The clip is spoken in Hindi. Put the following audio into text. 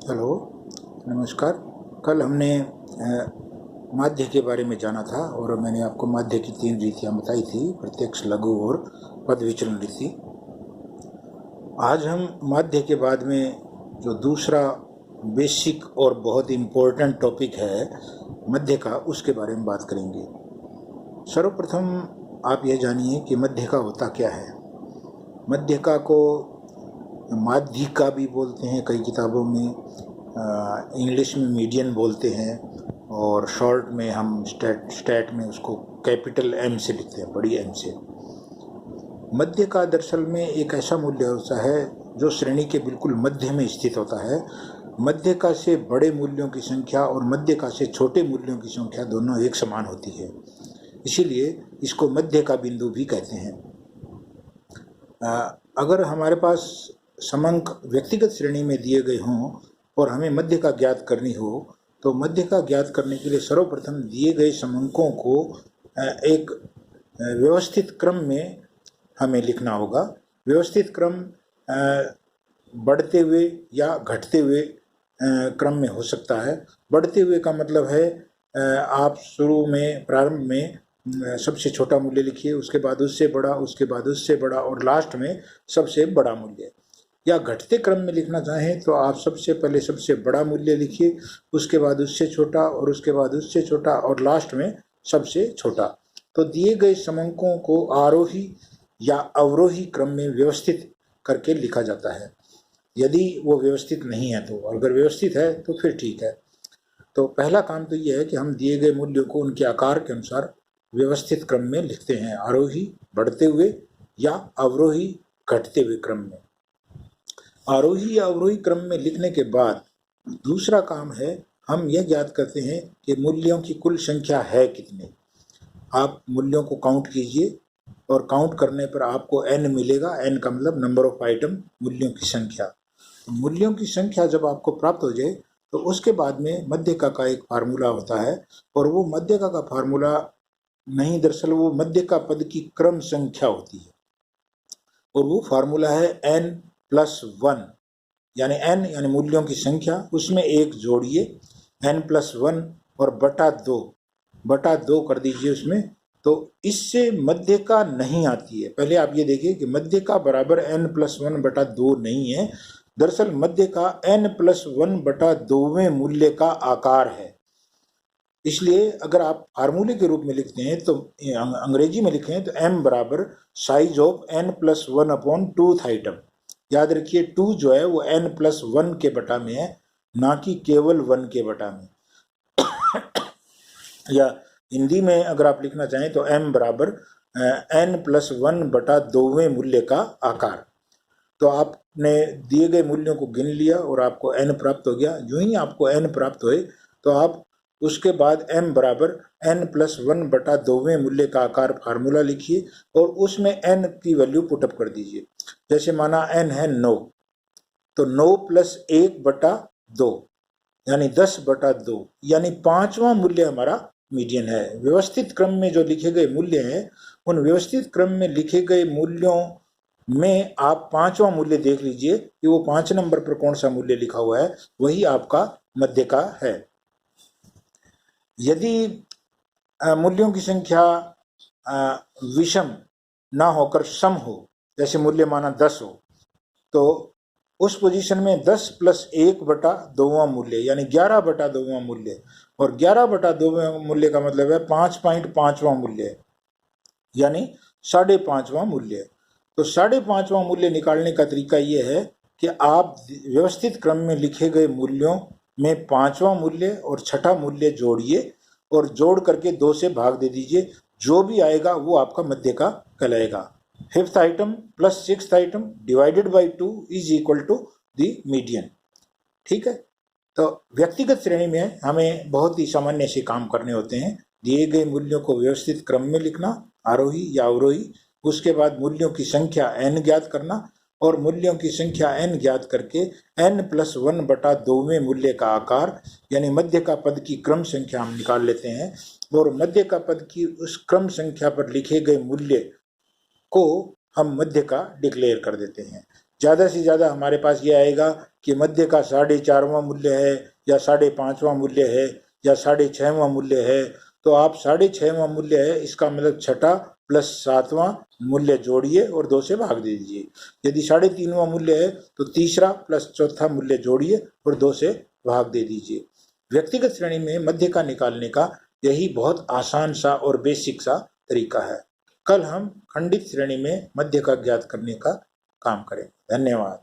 हेलो, नमस्कार। कल हमने माध्य के बारे में जाना था और मैंने आपको माध्य की 3 रीतियाँ बताई थी, प्रत्यक्ष, लघु और पद विचलन रीति। आज हम माध्य के बाद में जो दूसरा बेसिक और बहुत इम्पोर्टेंट टॉपिक है मध्य का, उसके बारे में बात करेंगे। सर्वप्रथम आप ये जानिए कि मध्य का होता क्या है। मध्य का को माध्यिका भी बोलते हैं, कई किताबों में इंग्लिश में मीडियन बोलते हैं और शॉर्ट में हम स्टैट में उसको कैपिटल एम से लिखते हैं, बड़ी एम से। मध्य का दरअसल में एक ऐसा मूल्य होता है जो श्रेणी के बिल्कुल मध्य में स्थित होता है। मध्य का से बड़े मूल्यों की संख्या और मध्य का से छोटे मूल्यों की संख्या दोनों एक समान होती है, इसीलिए इसको मध्य का बिंदु भी कहते हैं। अगर हमारे पास समंक व्यक्तिगत श्रेणी में दिए गए हों और हमें मध्य का ज्ञात करनी हो, तो मध्य का ज्ञात करने के लिए सर्वप्रथम दिए गए समंकों को एक व्यवस्थित क्रम में हमें लिखना होगा। व्यवस्थित क्रम बढ़ते हुए या घटते हुए क्रम में हो सकता है। बढ़ते हुए का मतलब है आप शुरू में, प्रारंभ में सबसे छोटा मूल्य लिखिए, उसके बाद उससे बड़ा, उसके बाद उससे बड़ा और लास्ट में सबसे बड़ा मूल्य। या घटते क्रम में लिखना चाहें तो आप सबसे पहले सबसे बड़ा मूल्य लिखिए, उसके बाद उससे छोटा और उसके बाद उससे छोटा और लास्ट में सबसे छोटा। तो दिए गए समंकों को आरोही या अवरोही क्रम में व्यवस्थित करके लिखा जाता है। यदि वो व्यवस्थित नहीं है तो, अगर व्यवस्थित है तो फिर ठीक है। तो पहला काम तो ये है कि हम दिए गए मूल्यों को उनके आकार के अनुसार व्यवस्थित क्रम में लिखते हैं, आरोही बढ़ते हुए या अवरोही घटते हुए क्रम में। आरोही या अवरोही क्रम में लिखने के बाद दूसरा काम है, हम यह ज्ञात करते हैं कि मूल्यों की कुल संख्या है कितने। आप मूल्यों को काउंट कीजिए और काउंट करने पर आपको n मिलेगा। n का मतलब नंबर ऑफ आइटम, मूल्यों की संख्या। मूल्यों की संख्या जब आपको प्राप्त हो जाए तो उसके बाद में मध्यका का एक फार्मूला होता है, और वो मध्यका का फार्मूला नहीं, दरअसल वो मध्यका पद की क्रम संख्या होती है और वो फार्मूला है n+1, यानी n यानी मूल्यों की संख्या, उसमें एक जोड़िए n+1 और बटा दो कर दीजिए उसमें। तो इससे मध्यका नहीं आती है। पहले आप ये देखिए कि मध्यका बराबर n+1 बटा 2 नहीं है। दरअसल मध्यका n+1 बटा 2वें मूल्य का आकार है। इसलिए अगर आप फार्मूले के रूप में लिखते हैं तो अंग्रेजी में लिखें तो m बराबर size of n+1 upon 2th item. याद रखिए 2 जो है वो n+1 के बटा में है, ना कि केवल 1 के बटा में। या हिंदी में अगर आप लिखना चाहें तो m बराबर n+1 बटा 2वें मूल्य का आकार। तो आपने दिए गए मूल्यों को गिन लिया और आपको n प्राप्त हो गया। जो ही आपको n प्राप्त होए तो आप उसके बाद m बराबर n+1 बटा 2वें मूल्य का आकार फार्मूला लिखिए और उसमें n की वैल्यू पुटअप कर दीजिए। जैसे माना n है 9, तो 9 + 1 बटा 2 यानी 10 बटा 2, यानी 5वां मूल्य हमारा मीडियन है। व्यवस्थित क्रम में जो लिखे गए मूल्य हैं, उन व्यवस्थित क्रम में लिखे गए मूल्यों में आप 5वां मूल्य देख लीजिए कि वो 5 नंबर पर कौन सा मूल्य लिखा हुआ है, वही आपका मध्य का है। यदि मूल्यों की संख्या विषम ना होकर सम हो, जैसे मूल्य माना 10 हो, तो उस पोजीशन में 10 + 1 बटा 2वां मूल्य यानी 11 बटा 2वां मूल्य, और 11 बटा 2वां मूल्य का मतलब है 5.5वां मूल्य यानी 5.5वां मूल्य। तो 5.5वां मूल्य निकालने का तरीका यह है कि आप व्यवस्थित क्रम में लिखे गए मूल्यों में 5वां मूल्य और 6ठा मूल्य जोड़िए और जोड़ करके 2 से भाग दे दीजिए। जो भी आएगा वो आपका मध्य का कहलाएगा। 5th item + 6th item divided by 2 is equal to the median. ठीक है। तो व्यक्तिगत श्रेणी में हमें बहुत ही सामान्य से काम करने होते हैं। दिए गए मूल्यों को व्यवस्थित क्रम में लिखना, आरोही या अवरोही, उसके बाद मूल्यों की संख्या n ज्ञात करना और मूल्यों की संख्या n ज्ञात करके n+1 बटा 2वें मूल्य का आकार यानी मध्य का पद की क्रम संख्या हम निकाल लेते हैं और मध्य का पद की उस क्रम संख्या पर लिखे गए मूल्य को हम मध्य का डिक्लेयर कर देते हैं। ज़्यादा से ज़्यादा हमारे पास ये आएगा कि मध्य का 4.5वां मूल्य है या 5.5वां मूल्य है या 6.5वां मूल्य है। तो आप 6.5वां मूल्य है, इसका मतलब छठा प्लस 7वां मूल्य जोड़िए और 2 से भाग दे दीजिए। यदि 3.5वां मूल्य है तो तीसरा प्लस चौथा मूल्य जोड़िए और 2 से भाग दे दीजिए। व्यक्तिगत श्रेणी में मध्य का निकालने का यही बहुत आसान सा और बेसिक सा तरीका है। कल हम खंडित श्रेणी में मध्य का ज्ञात करने का काम करें। धन्यवाद।